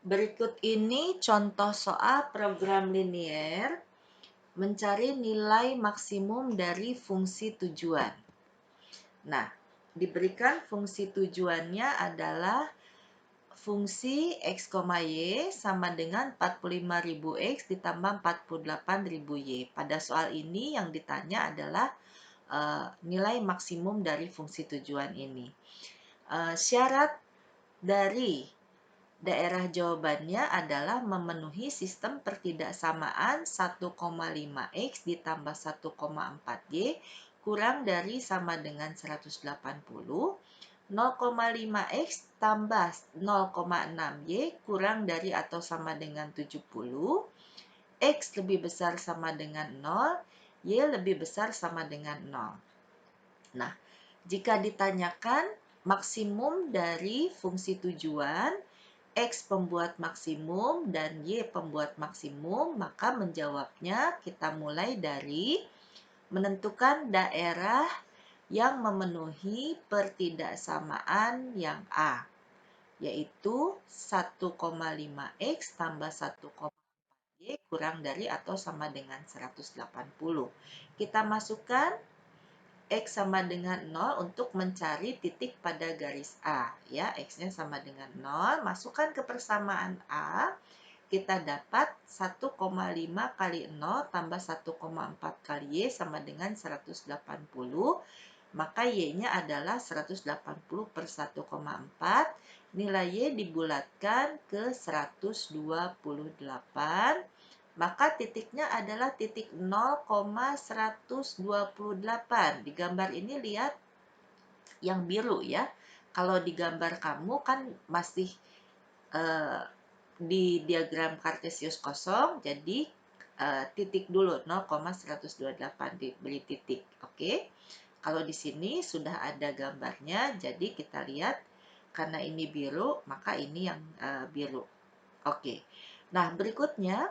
Berikut ini contoh soal program linier mencari nilai maksimum dari fungsi tujuan. Nah, diberikan fungsi tujuannya adalah fungsi x, y sama dengan 45.000 x ditambah 48.000 y. Pada soal ini yang ditanya adalah nilai maksimum dari fungsi tujuan ini. Syarat dari daerah jawabannya adalah memenuhi sistem pertidaksamaan 1,5x ditambah 1,4y kurang dari sama dengan 180, 0,5x tambah 0,6y kurang dari atau sama dengan 70, x lebih besar sama dengan 0, y lebih besar sama dengan 0. Nah, jika ditanyakan maksimum dari fungsi tujuan, X pembuat maksimum dan Y pembuat maksimum, maka menjawabnya kita mulai dari menentukan daerah yang memenuhi pertidaksamaan yang A, yaitu 1,5X tambah 1,4Y kurang dari atau sama dengan 180. Kita masukkan X sama dengan 0 untuk mencari titik pada garis A. Ya, X-nya sama dengan 0. Masukkan ke persamaan A. Kita dapat 1,5 kali 0 tambah 1,4 kali Y sama dengan 180. Maka Y-nya adalah 180 per 1,4. Nilai Y dibulatkan ke 128. Maka titiknya adalah titik 0,128. Di gambar ini lihat yang biru ya. Kalau di gambar kamu kan masih di diagram kartesius kosong, jadi titik dulu 0,128 diberi titik. Oke. Kalau di sini sudah ada gambarnya, jadi kita lihat karena ini biru, maka ini yang biru. Oke. Nah, berikutnya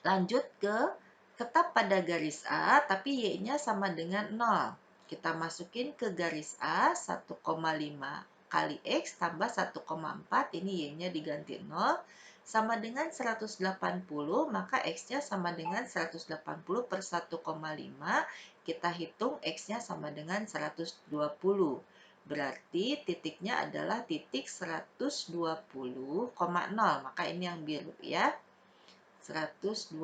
lanjut ke tetap pada garis A, tapi Y-nya sama dengan 0. Kita masukin ke garis A 1,5 kali X tambah 1,4, ini Y-nya diganti 0, sama dengan 180, maka X-nya sama dengan 180 per 1,5, kita hitung X-nya sama dengan 120. Berarti titiknya adalah titik 120,0, maka ini yang biru ya. 120,0.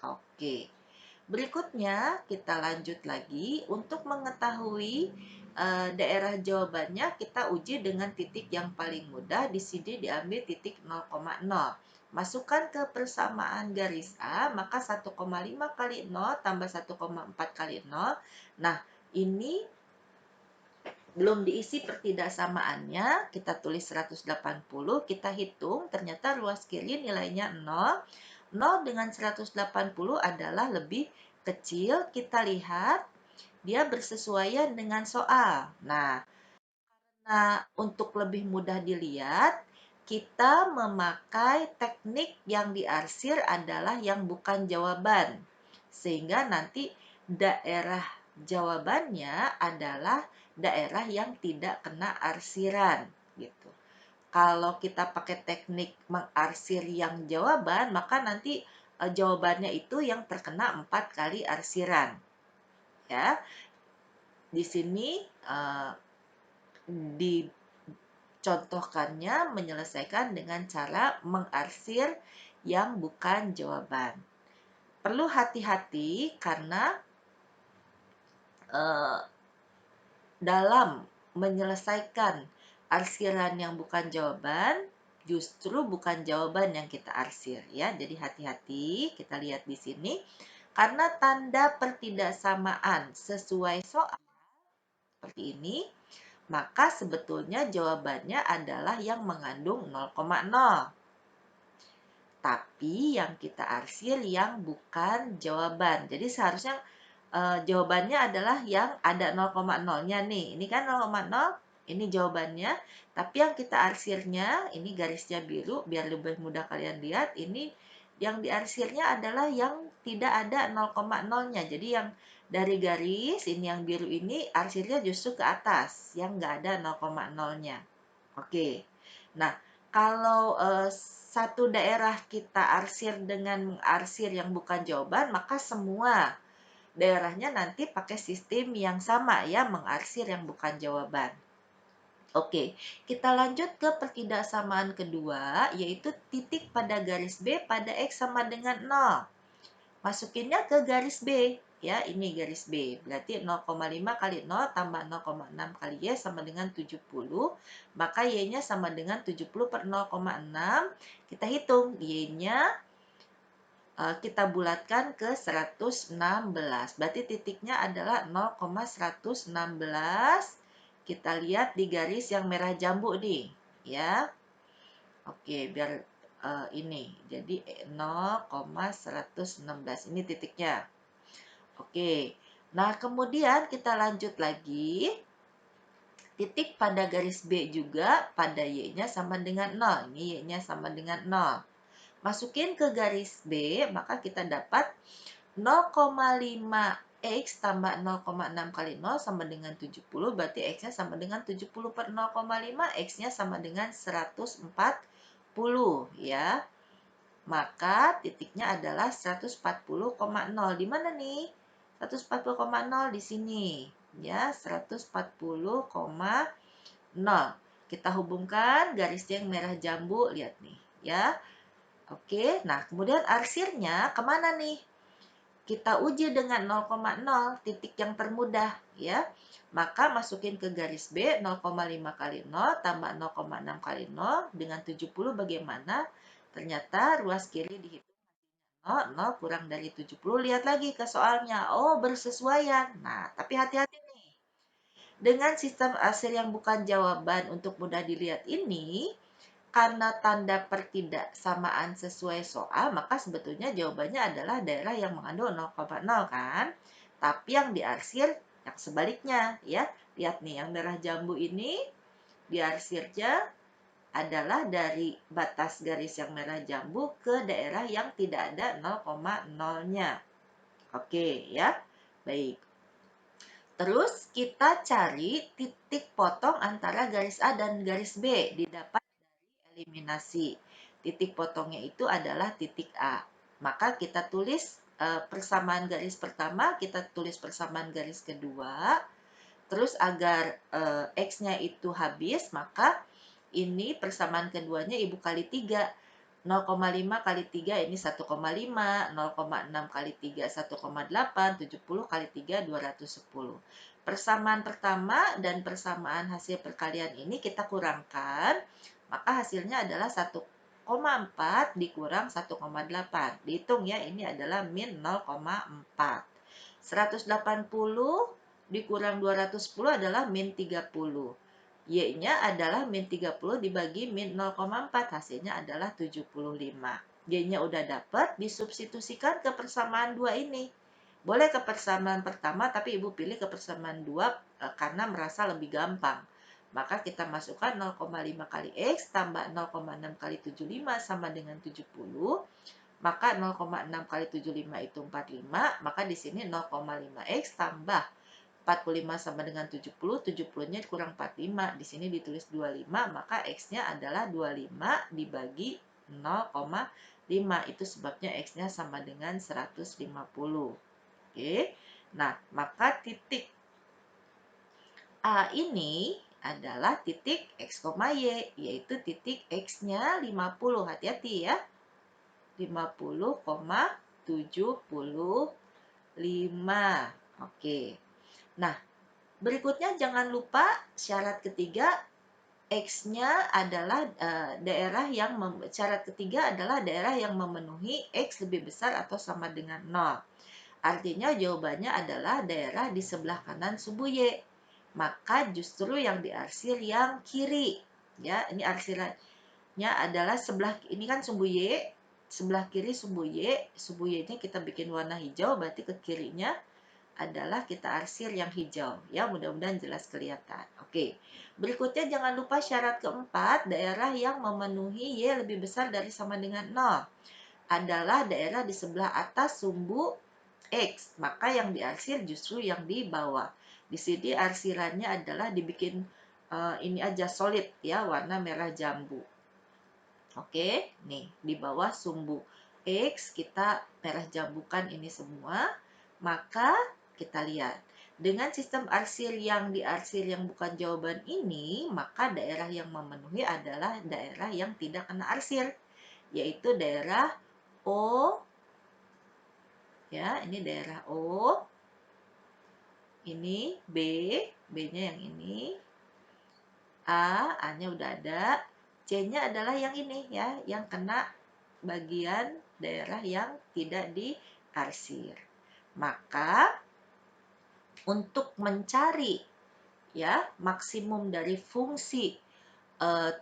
Oke. Berikutnya kita lanjut lagi. Untuk mengetahui daerah jawabannya, kita uji dengan titik yang paling mudah. Di sini diambil titik 0,0. Masukkan ke persamaan garis A, maka 1,5 kali 0 tambah 1,4 kali 0. Nah, ini belum diisi pertidaksamaannya, kita tulis 180, kita hitung, ternyata ruas kiri nilainya 0. 0 dengan 180 adalah lebih kecil, kita lihat dia bersesuaian dengan soal. Nah, untuk lebih mudah dilihat, kita memakai teknik yang diarsir adalah yang bukan jawaban. Sehingga nanti daerah jawabannya adalah daerah yang tidak kena arsiran gitu. Kalau kita pakai teknik mengarsir yang jawaban, maka nanti jawabannya itu yang terkena 4 kali arsiran. Ya. Di sini dicontohkannya menyelesaikan dengan cara mengarsir yang bukan jawaban. Perlu hati-hati karena dalam menyelesaikan arsiran yang bukan jawaban, justru bukan jawaban yang kita arsir ya. Jadi hati-hati, kita lihat di sini. Karena tanda pertidaksamaan sesuai soal seperti ini, maka sebetulnya jawabannya adalah yang mengandung 0,0. Tapi yang kita arsir yang bukan jawaban. Jadi seharusnya jawabannya adalah yang ada 0,0-nya nih. Ini kan 0,0, ini jawabannya. Tapi yang kita arsirnya, ini garisnya biru, biar lebih mudah kalian lihat. Ini yang diarsirnya adalah yang tidak ada 0,0-nya. Jadi yang dari garis, ini yang biru ini, arsirnya justru ke atas. Yang nggak ada 0,0-nya. Oke. Nah, kalau satu daerah kita arsir dengan arsir yang bukan jawaban, maka semua daerahnya nanti pakai sistem yang sama ya, mengarsir yang bukan jawaban. Oke, kita lanjut ke pertidaksamaan kedua, yaitu titik pada garis B pada X sama dengan 0. Masukinnya ke garis B, ya ini garis B. Berarti 0,5 kali 0 tambah 0,6 kali Y sama dengan 70. Maka Y-nya sama dengan 70 per 0,6. Kita hitung Y-nya, kita bulatkan ke 116. Berarti titiknya adalah 0,116. Kita lihat di garis yang merah jambu nih, ya. Oke, biar ini. Jadi 0,116 ini titiknya. Oke. Nah, kemudian kita lanjut lagi. Titik pada garis B juga pada Y-nya sama dengan 0. Ini Y-nya sama dengan 0. Masukin ke garis B, maka kita dapat 0,5 X tambah 0,6 kali 0 sama dengan 70, berarti X-nya sama dengan 70 per 0,5, X-nya sama dengan 140, ya. Maka titiknya adalah 140,0. Di mana nih? 140,0 di sini, ya, 140,0. Kita hubungkan garis yang merah jambu, lihat nih, ya. Oke, nah kemudian arsirnya kemana nih? Kita uji dengan 0,0, titik yang termudah, ya. Maka masukin ke garis B 0,5 kali 0 tambah 0,6 kali 0 dengan 70 bagaimana? Ternyata ruas kiri dihitung 0, 0 kurang dari 70. Lihat lagi ke soalnya. Oh, bersesuaian. Nah, tapi hati-hati nih. Dengan sistem arsir yang bukan jawaban untuk mudah dilihat ini, karena tanda pertidaksamaan sesuai soal, maka sebetulnya jawabannya adalah daerah yang mengandung 0,0 kan? Tapi yang diarsir yang sebaliknya, ya. Lihat nih, yang merah jambu ini diarsirnya adalah dari batas garis yang merah jambu ke daerah yang tidak ada 0,0-nya. Oke, ya. Baik. Terus kita cari titik potong antara garis A dan garis B. Didapat eliminasi. Titik potongnya itu adalah titik A. Maka kita tulis persamaan garis pertama, kita tulis persamaan garis kedua. Terus agar X-nya itu habis, maka ini persamaan keduanya ibu kali 3. 0,5 kali 3 ini 1,5, 0,6 kali 3 1,8, 70 kali 3 210. Persamaan pertama dan persamaan hasil perkalian ini kita kurangkan, maka hasilnya adalah 1,4 dikurang 1,8. Dihitung ya, ini adalah min 0,4. 180 dikurang 210 adalah min 30. Y-nya adalah min 30 dibagi min 0,4, hasilnya adalah 75. Y-nya udah dapat, disubstitusikan ke persamaan 2 ini. Boleh ke persamaan pertama, tapi Ibu pilih ke persamaan 2 karena merasa lebih gampang. Maka kita masukkan 0,5 kali X tambah 0,6 kali 75 sama dengan 70. Maka 0,6 kali 75 itu 45, maka di sini 0,5 X tambah 45 sama dengan 70, 70-nya kurang 45, di sini ditulis 25, maka X-nya adalah 25 dibagi 0,5, itu sebabnya X-nya sama dengan 150. Oke, nah maka titik A ini adalah titik X, Y, yaitu titik X-nya 50, hati-hati ya, 50,75. Oke, nah berikutnya jangan lupa syarat ketiga X-nya adalah syarat ketiga adalah daerah yang memenuhi X lebih besar atau sama dengan 0. Artinya jawabannya adalah daerah di sebelah kanan sumbu Y. Maka justru yang diarsir yang kiri. Ya, ini arsirannya adalah ini kan sumbu Y, sebelah kiri sumbu Y-nya kita bikin warna hijau, berarti ke kirinya adalah kita arsir yang hijau. Ya, mudah-mudahan jelas kelihatan. Oke, berikutnya jangan lupa syarat keempat, daerah yang memenuhi Y lebih besar dari sama dengan 0 adalah daerah di sebelah atas sumbu X. Maka yang diarsir justru yang di bawah. Di sini arsirannya adalah dibikin ini aja solid ya, warna merah jambu. Oke, nih di bawah sumbu X kita merah jambukan ini semua, maka kita lihat. Dengan sistem arsir yang diarsir yang bukan jawaban ini, maka daerah yang memenuhi adalah daerah yang tidak kena arsir, yaitu daerah O, ya, ini daerah O, ini B, B-nya yang ini, A-nya udah ada, C-nya adalah yang ini ya, yang kena bagian daerah yang tidak diarsir. Maka untuk mencari ya maksimum dari fungsi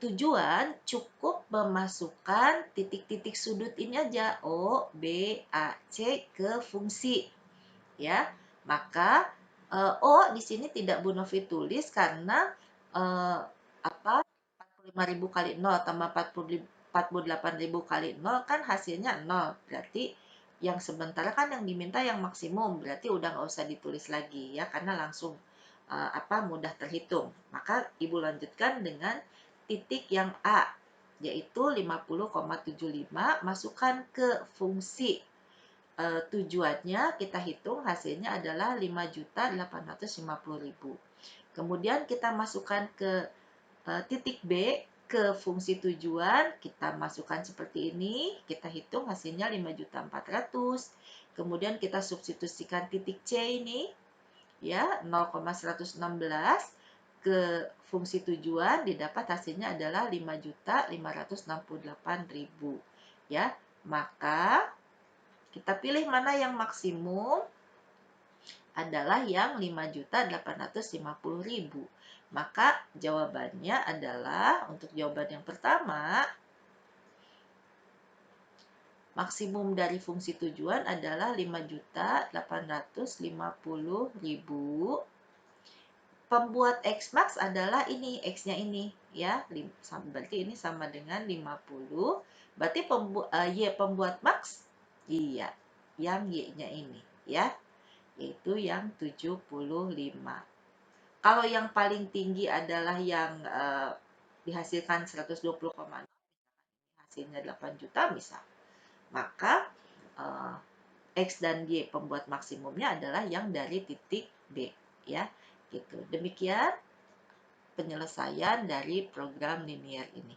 tujuan, cukup memasukkan titik-titik sudut ini aja, O, B, A, C ke fungsi ya. Maka O di sini tidak Bu Novi tulis karena eh, apa 45.000 kali 0 tambah 48.000 kali 0 kan hasilnya 0. Berarti yang sementara kan yang diminta yang maksimum, berarti udah nggak usah ditulis lagi ya, karena langsung mudah terhitung. Maka Ibu lanjutkan dengan titik yang A, yaitu 50,75, masukkan ke fungsi tujuannya, kita hitung hasilnya adalah 5.850.000. Kemudian kita masukkan ke titik B, ke fungsi tujuan, kita masukkan seperti ini, kita hitung hasilnya 5.400.000. Kemudian kita substitusikan titik C ini, ya 0,116 ke fungsi tujuan, didapat hasilnya adalah 5.568.000. Ya, maka kita pilih mana yang maksimum, adalah yang 5.850.000. Maka jawabannya adalah, untuk jawaban yang pertama, maksimum dari fungsi tujuan adalah 5.850.000. Pembuat X-max adalah ini, X-nya ini ya, berarti ini sama dengan 50. Berarti Y pembuat max, iya, yang Y-nya ini ya, yaitu yang 75. Kalau yang paling tinggi adalah yang dihasilkan 120,6, hasilnya 8 juta misal. Maka X dan Y pembuat maksimumnya adalah yang dari titik B ya. Gitu. Demikian penyelesaian dari program linear ini.